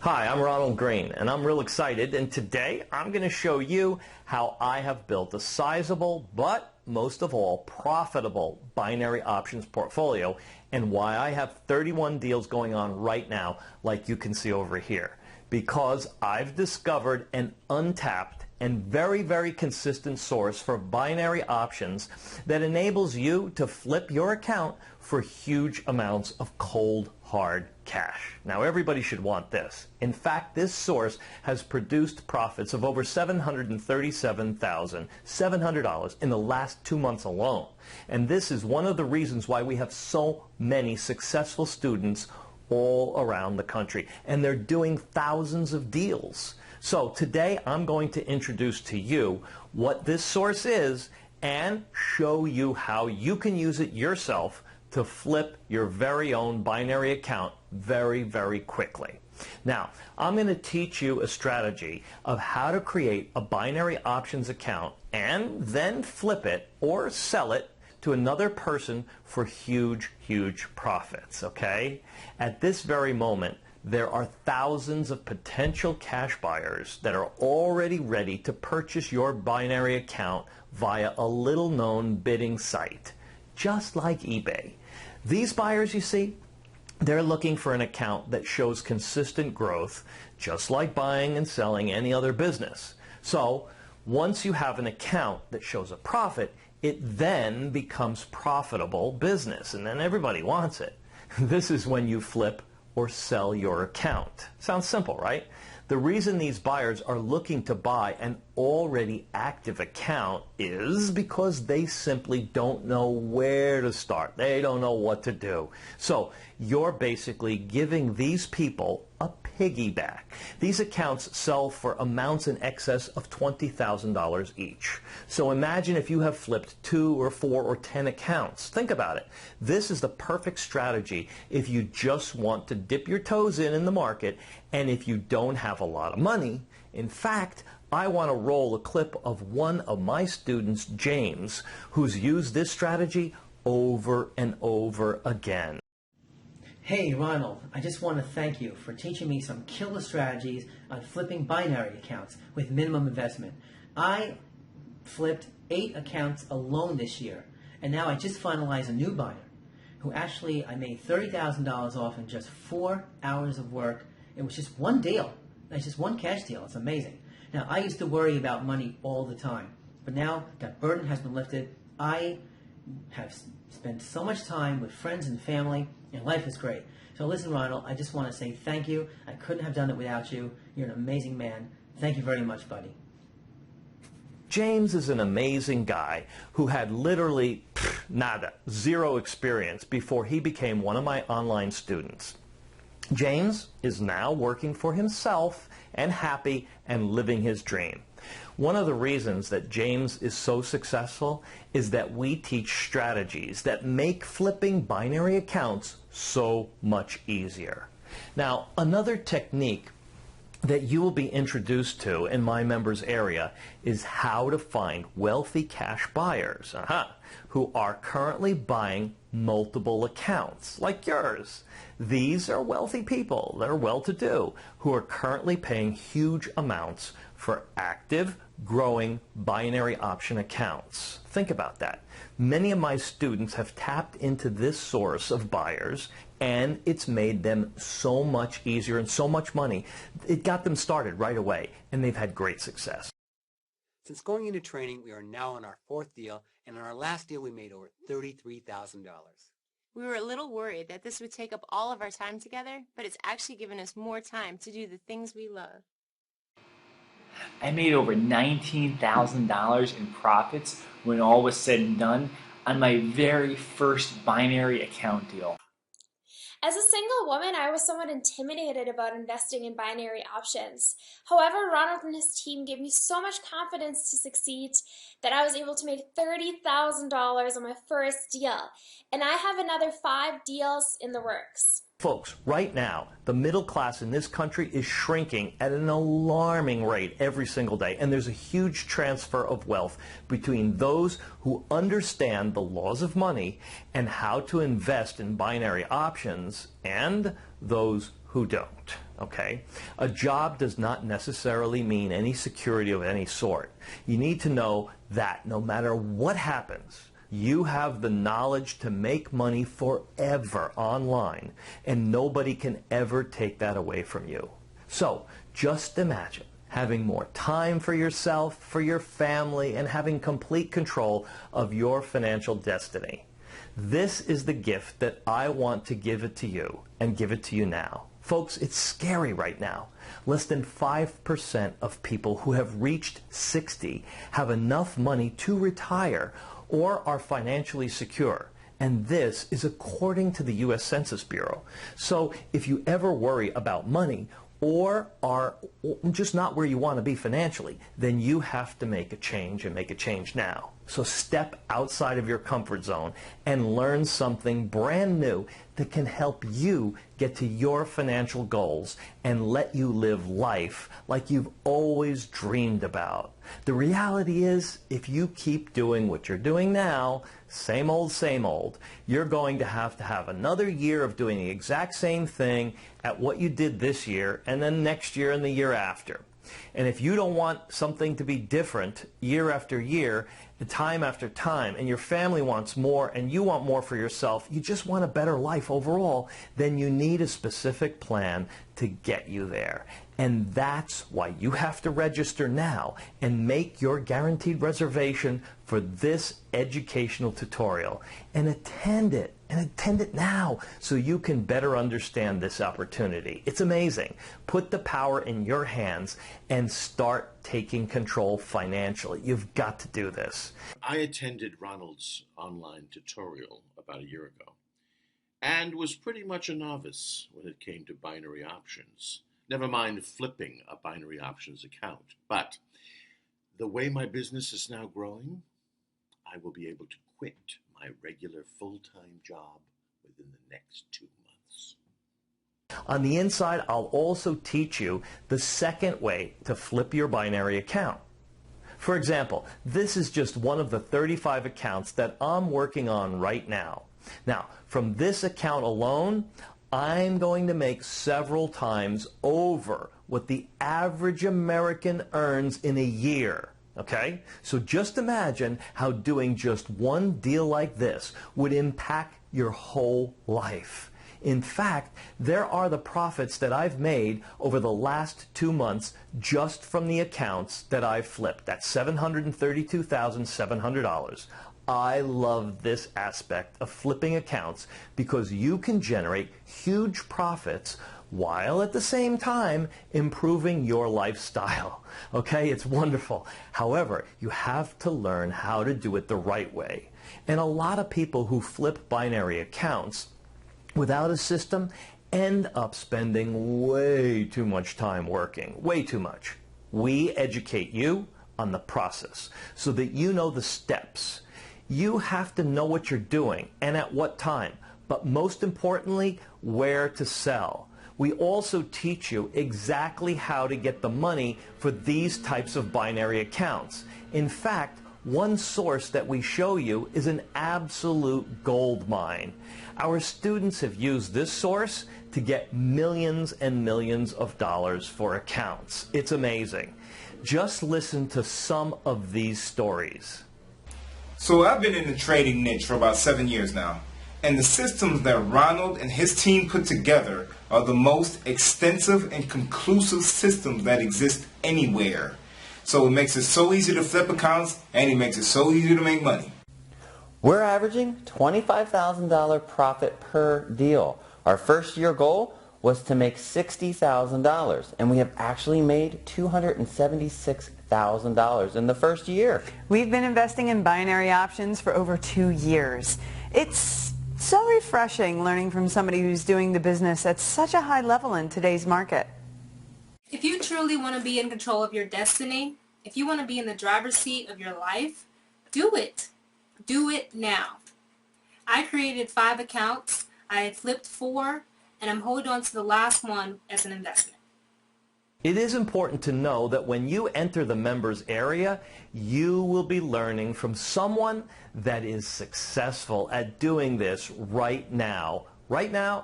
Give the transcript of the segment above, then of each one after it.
Hi, I'm Ronald Green, and I'm real excited, and today I'm going to show you how I have built a sizable, but most of all, profitable binary options portfolio, and why I have 31 deals going on right now, like you can see over here. Because I've discovered an untapped and very, very consistent source for binary options that enables you to flip your account for huge amounts of cold, hard cash. Now, everybody should want this. In fact, this source has produced profits of over $737,700 in the last 2 months alone. And this is one of the reasons why we have so many successful students all around the country, and they're doing thousands of deals. So today I'm going to introduce to you what this source is and show you how you can use it yourself to flip your very own binary account very, very quickly. Now, I'm going to teach you a strategy of how to create a binary options account and then flip it or sell it to another person for huge, huge profits, okay? At this very moment, there are thousands of potential cash buyers that are already ready to purchase your binary account via a little-known bidding site, just like eBay. These buyers, you see, they're looking for an account that shows consistent growth, just like buying and selling any other business. So, once you have an account that shows a profit, it then becomes profitable business, and then everybody wants it. This is when you flip or sell your account. Sounds simple, right? The reason these buyers are looking to buy an already active account is because they simply don't know where to start. They don't know what to do. So you're basically giving these people a piggyback. These accounts sell for amounts in excess of $20,000 each. So imagine if you have flipped 2 or 4 or 10 accounts. Think about it. This is the perfect strategy if you just want to dip your toes in the market and if you don't have a lot of money. In fact, I want to roll a clip of one of my students, James, who's used this strategy over and over again. Hey Ronald, I just want to thank you for teaching me some killer strategies on flipping binary accounts with minimum investment. I flipped 8 accounts alone this year, and now I just finalized a new buyer who actually I made $30,000 off in just 4 hours of work. It was just one deal. It's just one cash deal. It's amazing. Now, I used to worry about money all the time, but now that burden has been lifted. I have spent so much time with friends and family, and life is great. So listen, Ronald, I just want to say thank you. I couldn't have done it without you. You're an amazing man. Thank you very much, buddy. James is an amazing guy who had literally nada, zero experience before he became one of my online students. James is now working for himself and happy and living his dream. One of the reasons that James is so successful is that we teach strategies that make flipping binary accounts so much easier. Now, another technique that you will be introduced to in my members area is how to find wealthy cash buyers who are currently buying multiple accounts like yours. These are wealthy people, they're well-to-do, who are currently paying huge amounts for active, growing binary option accounts. Think about that. Many of my students have tapped into this source of buyers, and it's made them so much easier and so much money. It got them started right away, and they've had great success. Since going into training, we are now on our 4th deal, and on our last deal we made over $33,000. We were a little worried that this would take up all of our time together, but it's actually given us more time to do the things we love. I made over $19,000 in profits when all was said and done on my very first binary account deal. As a single woman, I was somewhat intimidated about investing in binary options. However, Ronald and his team gave me so much confidence to succeed that I was able to make $30,000 on my first deal. And I have another 5 deals in the works. Folks, right now, the middle class in this country is shrinking at an alarming rate every single day, and there's a huge transfer of wealth between those who understand the laws of money and how to invest in binary options and those who don't. okay? A job does not necessarily mean any security of any sort. You need to know that no matter what happens, you have the knowledge to make money forever online, and nobody can ever take that away from you. So just imagine having more time for yourself, for your family, and having complete control of your financial destiny. This is the gift that I want to give it to you, and give it to you now. Folks, it's scary right now. Less than 5% of people who have reached 60 have enough money to retire or are financially secure. And this is according to the U.S. Census Bureau. So if you ever worry about money or are just not where you want to be financially, then you have to make a change, and make a change now. So step outside of your comfort zone and learn something brand new that can help you get to your financial goals and let you live life like you've always dreamed about. The reality is, if you keep doing what you're doing now, same old, you're going to have another year of doing the exact same thing at what you did this year, and then next year and the year after. And if you don't want something to be different year after year, time after time, and your family wants more and you want more for yourself, you just want a better life overall, then you need a specific plan to get you there. And that's why you have to register now and make your guaranteed reservation for this educational tutorial and attend it. And attend it now so you can better understand this opportunity. It's amazing. Put the power in your hands and start taking control financially. You've got to do this. I attended Ronald's online tutorial about a year ago and was pretty much a novice when it came to binary options. Never mind flipping a binary options account. But the way my business is now growing, I will be able to quit my regular full-time job within the next 2 months. On the inside, I'll also teach you the second way to flip your binary account. For example, this is just one of the 35 accounts that I'm working on right now. Now, from this account alone, I'm going to make several times over what the average American earns in a year. Okay? So just imagine how doing just one deal like this would impact your whole life. In fact, there are the profits that I've made over the last 2 months just from the accounts that I've flipped. That's $732,700. I love this aspect of flipping accounts because you can generate huge profits while at the same time improving your lifestyle. Okay, it's wonderful. However, you have to learn how to do it the right way. And a lot of people who flip binary accounts without a system end up spending way too much time working, way too much. We educate you on the process so that you know the steps. You have to know what you're doing and at what time, but most importantly, where to sell. We also teach you exactly how to get the money for these types of binary accounts. In fact, one source that we show you is an absolute gold mine. Our students have used this source to get millions and millions of dollars for accounts. It's amazing. Just listen to some of these stories. So I've been in the trading niche for about 7 years now, and the systems that Ronald and his team put together are the most extensive and conclusive systems that exist anywhere. So it makes it so easy to flip accounts, and it makes it so easy to make money. We're averaging $25,000 profit per deal. Our first year goal was to make $60,000, and we have actually made $276,000 in the first year. We've been investing in binary options for over 2 years. It's so refreshing learning from somebody who's doing the business at such a high level in today's market. If you truly want to be in control of your destiny, if you want to be in the driver's seat of your life, do it. Do it now. I created 5 accounts. I had flipped 4, and I'm holding on to the last one as an investment. It is important to know that when you enter the members area, you will be learning from someone that is successful at doing this right now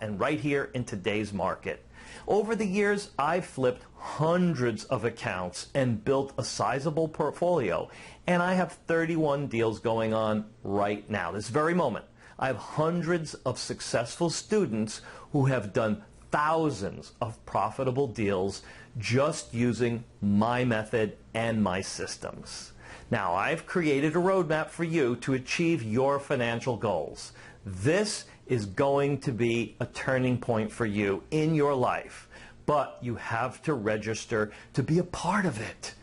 and right here in today's market. Over the years, I've flipped hundreds of accounts and built a sizable portfolio, and I have 31 deals going on right now, this very moment. I have hundreds of successful students who have done thousands of profitable deals just using my method and my systems. Now, I've created a roadmap for you to achieve your financial goals. This is going to be a turning point for you in your life, but you have to register to be a part of it.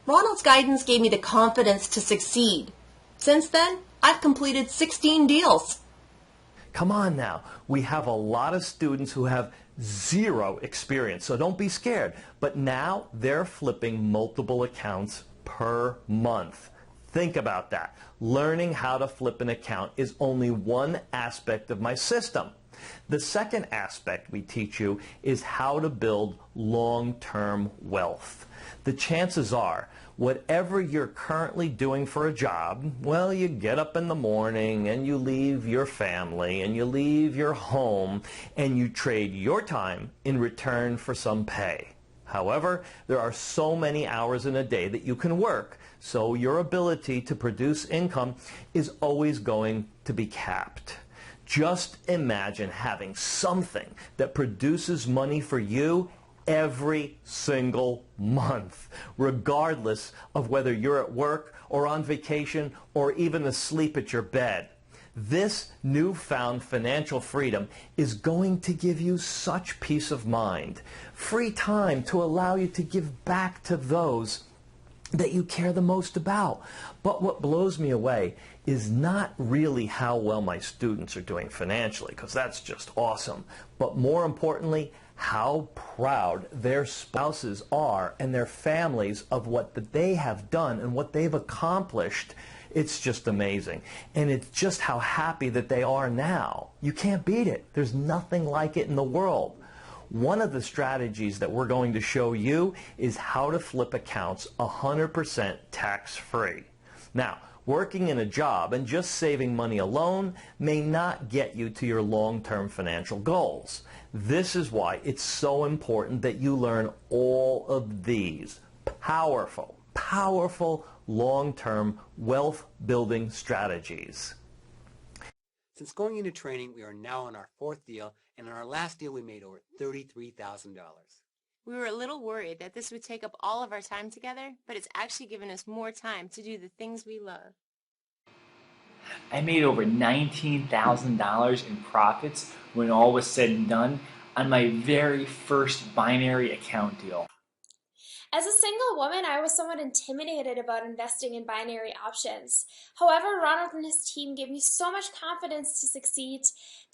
Ronald's guidance gave me the confidence to succeed. Since then, I've completed 16 deals. Come on now. We have a lot of students who have zero experience, so don't be scared. But now they're flipping multiple accounts per month. Think about that. Learning how to flip an account is only one aspect of my system. The second aspect we teach you is how to build long-term wealth. The chances are, whatever you're currently doing for a job, well, you get up in the morning and you leave your family and you leave your home and you trade your time in return for some pay. However, there are so many hours in a day that you can work, so your ability to produce income is always going to be capped. Just imagine having something that produces money for you every single month, regardless of whether you're at work or on vacation or even asleep at your bed. This newfound financial freedom is going to give you such peace of mind, free time to allow you to give back to those that you care the most about. But what blows me away is not really how well my students are doing financially, because that's just awesome, but more importantly, how proud their spouses are and their families of what they have done and what they've accomplished. It's just amazing. And it's just how happy that they are now. You can't beat it. There's nothing like it in the world. One of the strategies that we're going to show you is how to flip accounts 100% tax-free. Now, working in a job and just saving money alone may not get you to your long-term financial goals. This is why it's so important that you learn all of these powerful long-term wealth-building strategies. Since going into training, we are now on our fourth deal, and in our last deal we made over $33,000. We were a little worried that this would take up all of our time together, but it's actually given us more time to do the things we love. I made over $19,000 in profits when all was said and done on my very first binary account deal. As a single woman, I was somewhat intimidated about investing in binary options. However, Ronald and his team gave me so much confidence to succeed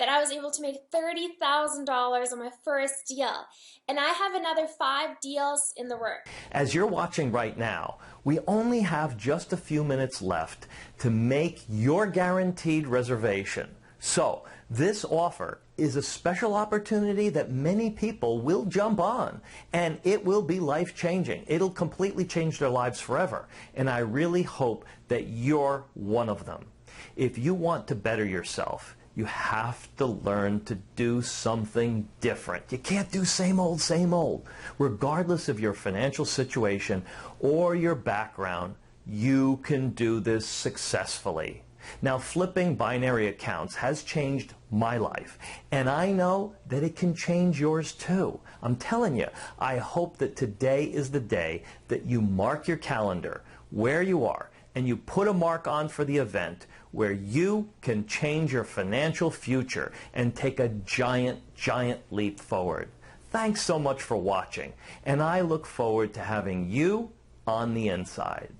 that I was able to make $30,000 on my first deal. And I have another 5 deals in the works. As you're watching right now, we only have just a few minutes left to make your guaranteed reservation. So, this offer is a special opportunity that many people will jump on, and it will be life-changing. It'll completely change their lives forever, and I really hope that you're one of them. If you want to better yourself, you have to learn to do something different. You can't do same old, same old. Regardless of your financial situation or your background, you can do this successfully. Now, flipping binary accounts has changed my life, and I know that it can change yours too. I'm telling you, I hope that today is the day that you mark your calendar where you are and you put a mark on for the event where you can change your financial future and take a giant leap forward. Thanks so much for watching, and I look forward to having you on the inside.